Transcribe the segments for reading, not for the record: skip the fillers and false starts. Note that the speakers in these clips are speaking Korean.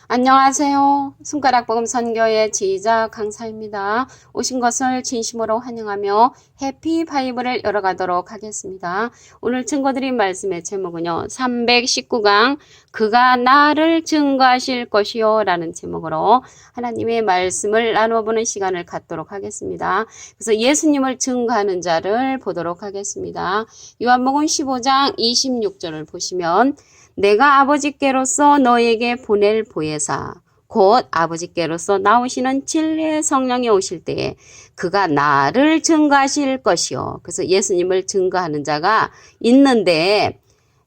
안녕하세요. 손가락복음 선교의 지휘자 강사입니다. 오신 것을 진심으로 환영하며 해피 바이블을 열어가도록 하겠습니다. 오늘 증거드린 말씀의 제목은요. 319강 그가 나를 증거하실 것이요 라는 제목으로 하나님의 말씀을 나누어보는 시간을 갖도록 하겠습니다. 그래서 예수님을 증거하는 자를 보도록 하겠습니다. 요한복음 15장 26절을 보시면 내가 아버지께로서 너에게 보낼 보혜사 곧 아버지께로서 나오시는 진리의 성령이 오실 때에 그가 나를 증거하실 것이요. 그래서 예수님을 증거하는 자가 있는데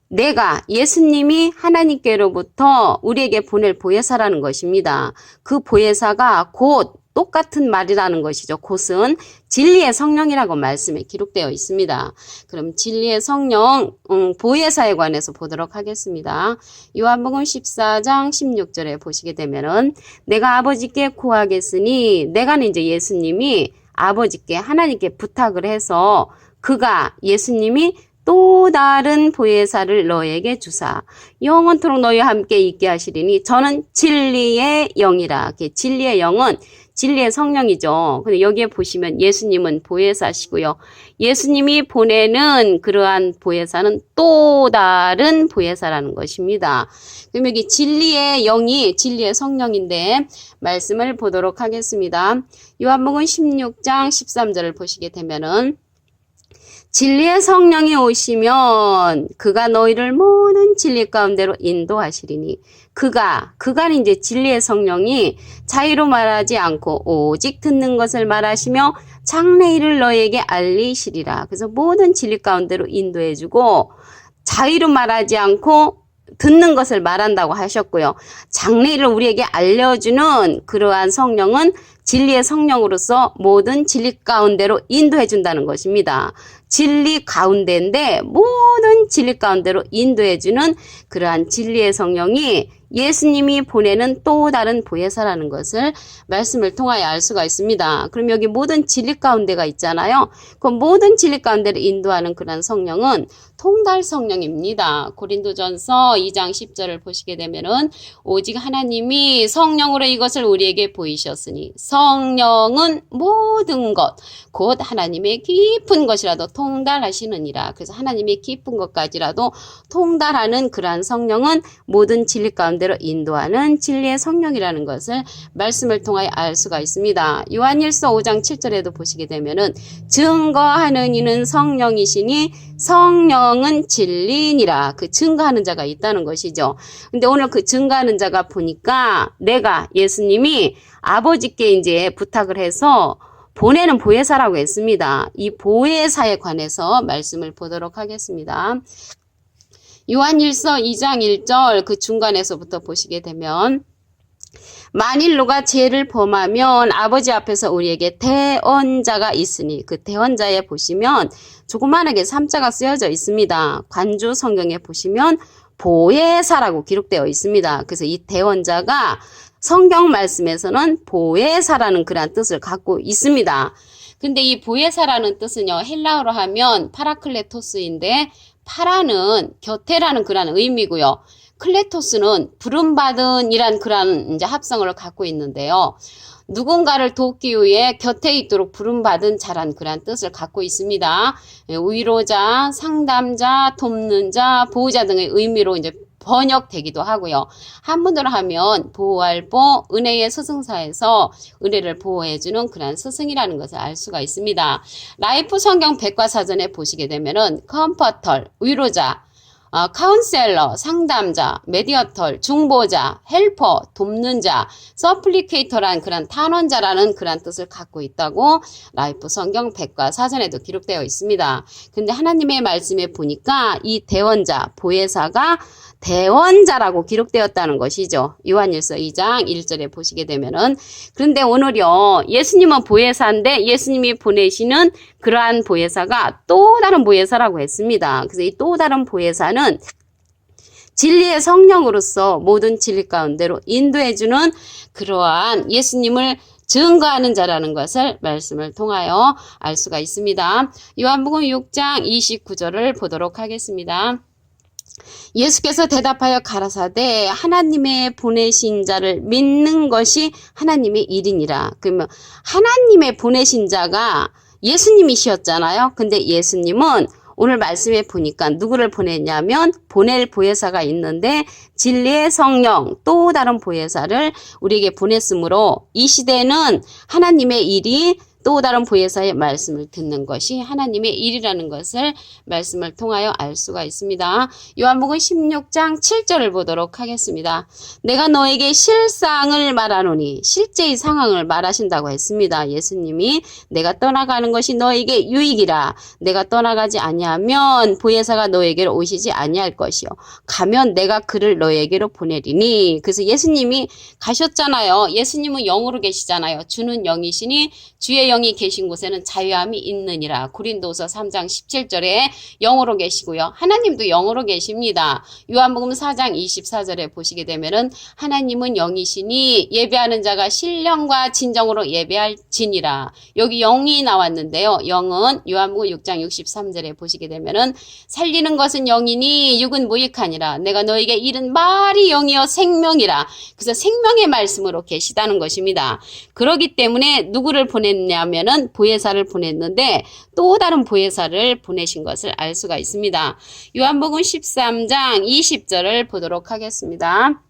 내가 예수님이 하나님께로부터 우리에게 보낼 보혜사라는 것입니다. 그 보혜사가 곧 똑같은 말이라는 것이죠. 곧은 진리의 성령이라고 말씀에 기록되어 있습니다. 그럼 진리의 성령 보혜사에 관해서 보도록 하겠습니다. 요한복음 14장 16절에 보시게 되면은 내가 아버지께 구하겠으니 내가는 이제 예수님이 아버지께 하나님께 부탁을 해서 그가 예수님이 또 다른 보혜사를 너에게 주사 영원토록 너희와 함께 있게 하시리니 저는 진리의 영이라. 진리의 영은 진리의 성령이죠. 근데 여기에 보시면 예수님은 보혜사시고요. 예수님이 보내는 그러한 보혜사는 또 다른 보혜사라는 것입니다. 그럼 여기 진리의 영이 진리의 성령인데 말씀을 보도록 하겠습니다. 요한복음 16장 13절을 보시게 되면은 진리의 성령이 오시면 그가 너희를 모든 진리 가운데로 인도하시리니 그가는 이제 진리의 성령이 자유로 말하지 않고 오직 듣는 것을 말하시며 장래일을 너희에게 알리시리라. 그래서 모든 진리 가운데로 인도해주고 자유로 말하지 않고 듣는 것을 말한다고 하셨고요. 장래일을 우리에게 알려주는 그러한 성령은 진리의 성령으로서 모든 진리 가운데로 인도해 준다는 것입니다. 진리 가운데인데 모든 진리 가운데로 인도해 주는 그러한 진리의 성령이 예수님이 보내는 또 다른 보혜사라는 것을 말씀을 통하여 알 수가 있습니다. 그럼 여기 모든 진리 가운데가 있잖아요. 그 모든 진리 가운데를 인도하는 그런 성령은 통달 성령입니다. 고린도전서 2장 10절을 보시게 되면은 오직 하나님이 성령으로 이것을 우리에게 보이셨으니 성령은 모든 것 곧 하나님의 깊은 것이라도 통달하시느니라. 그래서 하나님의 깊은 것까지라도 통달하는 그러한 성령은 모든 진리 가운데로 인도하는 진리의 성령이라는 것을 말씀을 통하여 알 수가 있습니다. 요한일서 5장 7절에도 보시게 되면은 증거하는 이는 성령이시니 성령은 진리니라. 그 증거하는 자가 있다는 것이죠. 근데 오늘 그 증거하는 자가 보니까 내가 예수님이 아버지께 이제 부탁을 해서 보내는 보혜사라고 했습니다. 이 보혜사에 관해서 말씀을 보도록 하겠습니다. 요한일서 2장 1절 그 중간에서부터 보시게 되면 만일 누가 죄를 범하면 아버지 앞에서 우리에게 대언자가 있으니 그 대언자에 보시면 조그만하게 3자가 쓰여져 있습니다. 관주 성경에 보시면 보혜사라고 기록되어 있습니다. 그래서 이 대언자가 성경 말씀에서는 보혜사라는 그런 뜻을 갖고 있습니다. 근데 이 보혜사라는 뜻은요, 헬라어로 하면 파라클레토스인데 파라는 곁에라는 그런 의미고요. 클레토스는 부름받은 이란 그런 이제 합성어를 갖고 있는데요. 누군가를 돕기 위해 곁에 있도록 부름받은 자란 그런 뜻을 갖고 있습니다. 위로자, 상담자, 돕는 자, 보호자 등의 의미로 이제 번역되기도 하고요. 한문으로 하면 보호할보, 은혜의 스승사에서 은혜를 보호해주는 그런 스승이라는 것을 알 수가 있습니다. 라이프 성경 백과사전에 보시게 되면은 컴퍼털, 위로자, 카운셀러, 상담자, 메디어털, 중보자, 헬퍼, 돕는 자, 서플리케이터란 그런 탄원자라는 그런 뜻을 갖고 있다고 라이프 성경 백과사전에도 기록되어 있습니다. 근데 하나님의 말씀에 보니까 이 대원자, 보혜사가 대원자라고 기록되었다는 것이죠. 요한일서 2장 1절에 보시게 되면은 그런데 오늘요 예수님은 보혜사인데 예수님이 보내시는 그러한 보혜사가 또 다른 보혜사라고 했습니다. 그래서 이 또 다른 보혜사는 진리의 성령으로서 모든 진리 가운데로 인도해주는 그러한 예수님을 증거하는 자라는 것을 말씀을 통하여 알 수가 있습니다. 요한복음 6장 29절을 보도록 하겠습니다. 예수께서 대답하여 가라사대 하나님의 보내신 자를 믿는 것이 하나님의 일이니라. 그러면 하나님의 보내신 자가 예수님이셨잖아요. 근데 예수님은 오늘 말씀에 보니까 누구를 보냈냐면 보낼 보혜사가 있는데 진리의 성령 또 다른 보혜사를 우리에게 보냈으므로 이 시대는 하나님의 일이 또 다른 보혜사의 말씀을 듣는 것이 하나님의 일이라는 것을 말씀을 통하여 알 수가 있습니다. 요한복음 16장 7절을 보도록 하겠습니다. 내가 너에게 실상을 말하노니 실제의 상황을 말하신다고 했습니다. 예수님이 내가 떠나가는 것이 너에게 유익이라. 내가 떠나가지 아니하면 보혜사가 너에게로 오시지 아니할 것이요. 가면 내가 그를 너에게로 보내리니. 그래서 예수님이 가셨잖아요. 예수님은 영으로 계시잖아요. 주는 영이시니 주의 영이 계신 곳에는 자유함이 있느니라. 고린도서 3장 17절에 영으로 계시고요. 하나님도 영으로 계십니다. 요한복음 4장 24절에 보시게 되면은 하나님은 영이시니 예배하는 자가 신령과 진정으로 예배할지니라. 여기 영이 나왔는데요. 영은 요한복음 6장 63절에 보시게 되면은 살리는 것은 영이니 육은 무익하니라. 내가 너에게 이른 말이 영이요 생명이라. 그래서 생명의 말씀으로 계시다는 것입니다. 그렇기 때문에 누구를 보냈냐면은 보혜사를 보냈는데 또 다른 보혜사를 보내신 것을 알 수가 있습니다. 요한복음 13장 20절을 보도록 하겠습니다.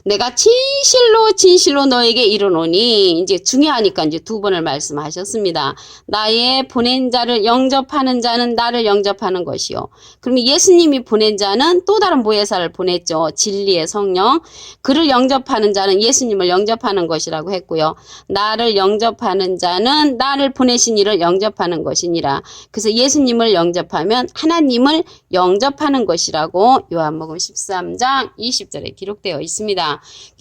내가 진실로 진실로 너에게 이르노니 이제 중요하니까 이제 두 번을 말씀하셨습니다. 나의 보낸 자를 영접하는 자는 나를 영접하는 것이요. 그러면 예수님이 보낸 자는 또 다른 보혜사를 보냈죠. 진리의 성령. 그를 영접하는 자는 예수님을 영접하는 것이라고 했고요. 나를 영접하는 자는 나를 보내신 이를 영접하는 것이니라. 그래서 예수님을 영접하면 하나님을 영접하는 것이라고 요한복음 13장 20절에 기록되어 있습니다.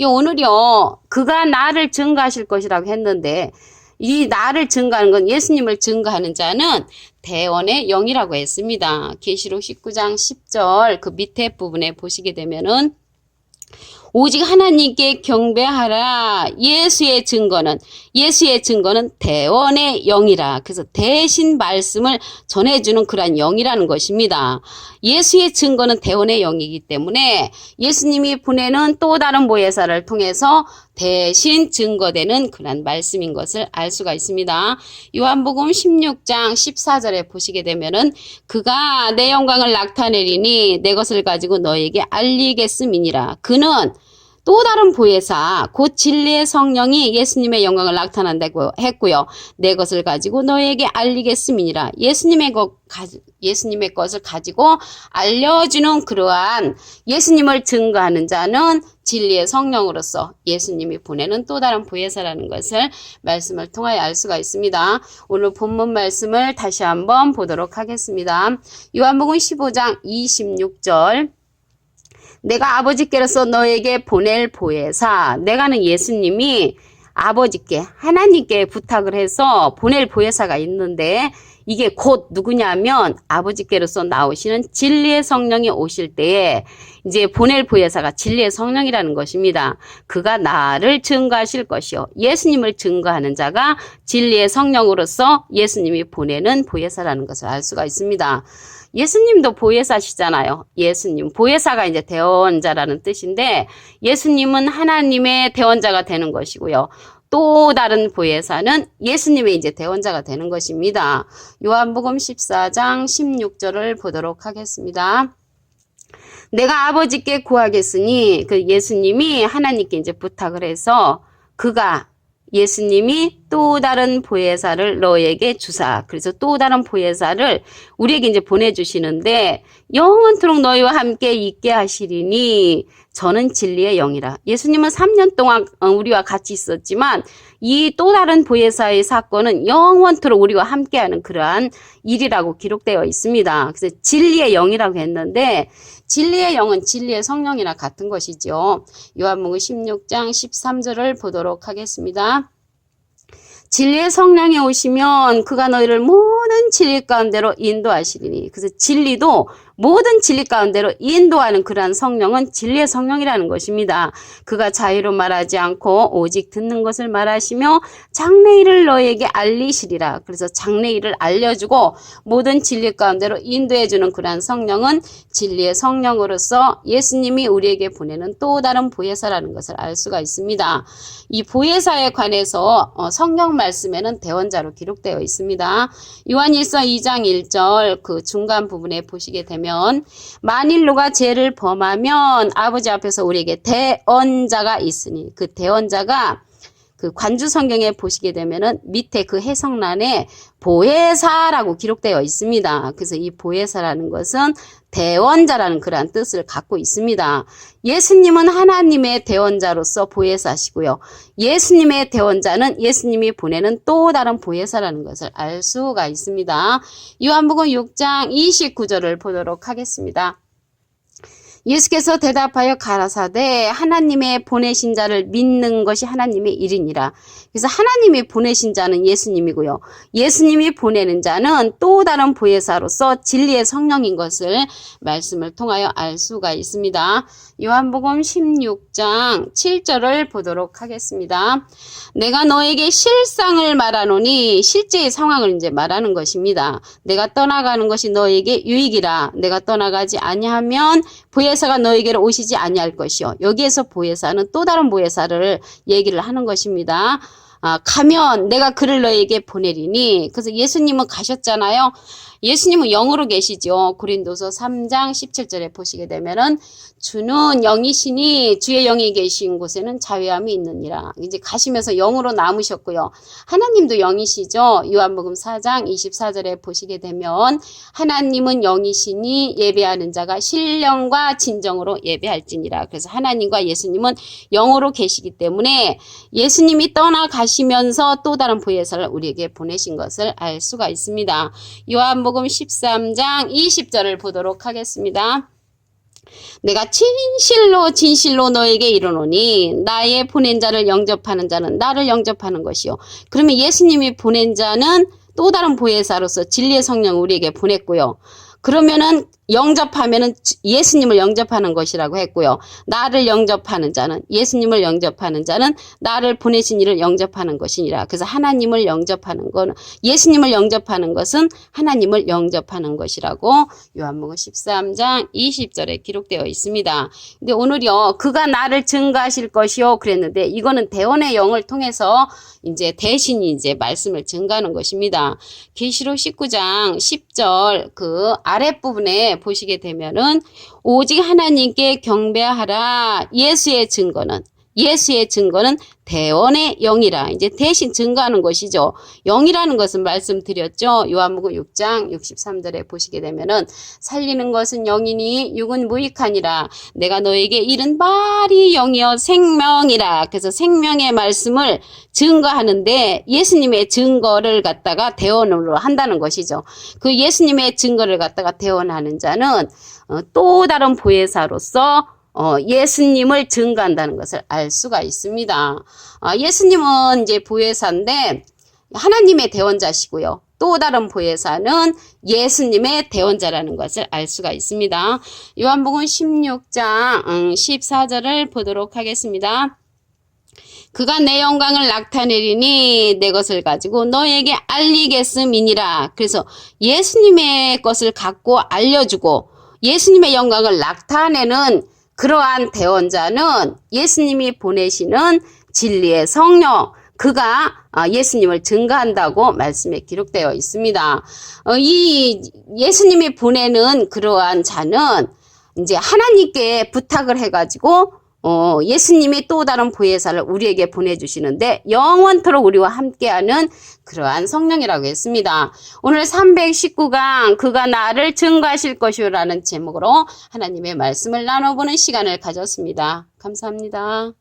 오늘요, 그가 나를 증거하실 것이라고 했는데 이 나를 증거하는 건 예수님을 증거하는 자는 대원의 영이라고 했습니다. 계시록 19장 10절 그 밑에 부분에 보시게 되면은 오직 하나님께 경배하라. 예수의 증거는 대원의 영이라. 그래서 대신 말씀을 전해주는 그러한 영이라는 것입니다. 예수의 증거는 대원의 영이기 때문에 예수님이 보내는 또 다른 보혜사를 통해서 대신 증거되는 그런 말씀인 것을 알 수가 있습니다. 요한복음 16장 14절에 보시게 되면은 그가 내 영광을 나타내리니 내 것을 가지고 너에게 알리겠음이니라. 그는 또 다른 보혜사 곧 진리의 성령이 예수님의 영광을 나타난다고 했고요. 내 것을 가지고 너에게 알리겠음이니라. 예수님의 것을 가지고 알려주는 그러한 예수님을 증거하는 자는 진리의 성령으로서 예수님이 보내는 또 다른 보혜사라는 것을 말씀을 통하여 알 수가 있습니다. 오늘 본문 말씀을 다시 한번 보도록 하겠습니다. 요한복음 15장 26절 내가 아버지께로서 너에게 보낼 보혜사. 내가는 예수님이 아버지께 하나님께 부탁을 해서 보낼 보혜사가 있는데 이게 곧 누구냐면 아버지께로서 나오시는 진리의 성령이 오실 때에 이제 보낼 보혜사가 진리의 성령이라는 것입니다. 그가 나를 증거하실 것이요. 예수님을 증거하는 자가 진리의 성령으로서 예수님이 보내는 보혜사라는 것을 알 수가 있습니다. 예수님도 보혜사시잖아요. 예수님. 보혜사가 이제 대언자라는 뜻인데 예수님은 하나님의 대언자가 되는 것이고요. 또 다른 보혜사는 예수님의 이제 대언자가 되는 것입니다. 요한복음 14장 16절을 보도록 하겠습니다. 내가 아버지께 구하겠으니 그 예수님이 하나님께 이제 부탁을 해서 그가 예수님이 또 다른 보혜사를 너에게 주사. 그래서 또 다른 보혜사를 우리에게 이제 보내주시는데 영원토록 너희와 함께 있게 하시리니 저는 진리의 영이라. 예수님은 3년 동안 우리와 같이 있었지만 이 또 다른 보혜사의 사건은 영원토록 우리와 함께하는 그러한 일이라고 기록되어 있습니다. 그래서 진리의 영이라고 했는데 진리의 영은 진리의 성령이나 같은 것이죠. 요한복음 16장 13절을 보도록 하겠습니다. 진리의 성령이 오시면 그가 너희를 모든 진리 가운데로 인도하시리니. 그래서 진리도 모든 진리 가운데로 인도하는 그러한 성령은 진리의 성령이라는 것입니다. 그가 자유로 말하지 않고 오직 듣는 것을 말하시며 장래일을 너에게 알리시리라. 그래서 장래일을 알려주고 모든 진리 가운데로 인도해주는 그러한 성령은 진리의 성령으로서 예수님이 우리에게 보내는 또 다른 보혜사라는 것을 알 수가 있습니다. 이 보혜사에 관해서 성경 말씀에는 대언자로 기록되어 있습니다. 요한일서 2장 1절 그 중간 부분에 보시게 되면 만일 누가 죄를 범하면 아버지 앞에서 우리에게 대언자가 있으니 그 대언자가 그 관주 성경에 보시게 되면은 밑에 그 해석란에 보혜사라고 기록되어 있습니다. 그래서 이 보혜사라는 것은 대언자라는 그러한 뜻을 갖고 있습니다. 예수님은 하나님의 대언자로서 보혜사시고요. 예수님의 대언자는 예수님이 보내는 또 다른 보혜사라는 것을 알 수가 있습니다. 요한복음 6장 29절을 보도록 하겠습니다. 예수께서 대답하여 가라사대 하나님의 보내신 자를 믿는 것이 하나님의 일이니라. 그래서 하나님이 보내신 자는 예수님이고요. 예수님이 보내는 자는 또 다른 보혜사로서 진리의 성령인 것을 말씀을 통하여 알 수가 있습니다. 요한복음 16장 7절을 보도록 하겠습니다. 내가 너에게 실상을 말하노니 실제의 상황을 이제 말하는 것입니다. 내가 떠나가는 것이 너에게 유익이라. 내가 떠나가지 아니하면 보혜사가 너에게로 오시지 아니할 것이요. 여기에서 보혜사는 또 다른 보혜사를 얘기를 하는 것입니다. 가면 내가 그를 너에게 보내리니. 그래서 예수님은 가셨잖아요. 예수님은 영으로 계시죠. 고린도서 3장 17절에 보시게 되면은 주는 영이시니 주의 영이 계신 곳에는 자유함이 있느니라. 이제 가시면서 영으로 남으셨고요. 하나님도 영이시죠. 요한복음 4장 24절에 보시게 되면 하나님은 영이시니 예배하는 자가 신령과 진정으로 예배할지니라. 그래서 하나님과 예수님은 영으로 계시기 때문에 예수님이 떠나가시면서 또 다른 보혜사를 우리에게 보내신 것을 알 수가 있습니다. 요한복음 13장 20절을 보도록 하겠습니다. 내가 진실로 너에게 이르노니 나의 보낸 자를 영접하는 자는 나를 영접하는 것이요. 그러면 예수님이 보낸 자는 또 다른 보혜사로서 진리의 성령을 우리에게 보냈고요. 그러면은 영접하면은 예수님을 영접하는 것이라고 했고요. 나를 영접하는 자는 예수님을 영접하는 자는 나를 보내신 이를 영접하는 것이니라. 그래서 하나님을 영접하는 건 예수님을 영접하는 것은 하나님을 영접하는 것이라고 요한복음 13장 20절에 기록되어 있습니다. 근데 오늘요 그가 나를 증거하실 것이요 그랬는데 이거는 대언의 영을 통해서 이제 대신이 이제 말씀을 증거하는 것입니다. 계시록 19장 10절 그 아랫부분에 보시게 되면은 오직 하나님께 경배하라. 예수의 증거는 대언의 영이라. 이제 대신 증거하는 것이죠. 영이라는 것은 말씀드렸죠. 요한복음 6장 63절에 보시게 되면은 살리는 것은 영이니 육은 무익하니라. 내가 너에게 이른 말이 영이여 생명이라. 그래서 생명의 말씀을 증거하는데 예수님의 증거를 갖다가 대언으로 한다는 것이죠. 그 예수님의 증거를 갖다가 대언하는 자는 또 다른 보혜사로서 예수님을 증거한다는 것을 알 수가 있습니다. 예수님은 이제 보혜사인데 하나님의 대언자시고요. 또 다른 보혜사는 예수님의 대언자라는 것을 알 수가 있습니다. 요한복음 16장 14절을 보도록 하겠습니다. 그가 내 영광을 나타내리니 내 것을 가지고 너에게 알리겠음이니라. 그래서 예수님의 것을 갖고 알려주고 예수님의 영광을 나타내는 그러한 대언자는 예수님이 보내시는 진리의 성령, 그가 예수님을 증거한다고 말씀에 기록되어 있습니다. 이 예수님이 보내는 그러한 자는 이제 하나님께 부탁을 해가지고 예수님이 또 다른 보혜사를 우리에게 보내주시는데 영원토록 우리와 함께하는 그러한 성령이라고 했습니다. 오늘 319강 그가 나를 증거하실 것이라는 제목으로 하나님의 말씀을 나눠보는 시간을 가졌습니다. 감사합니다.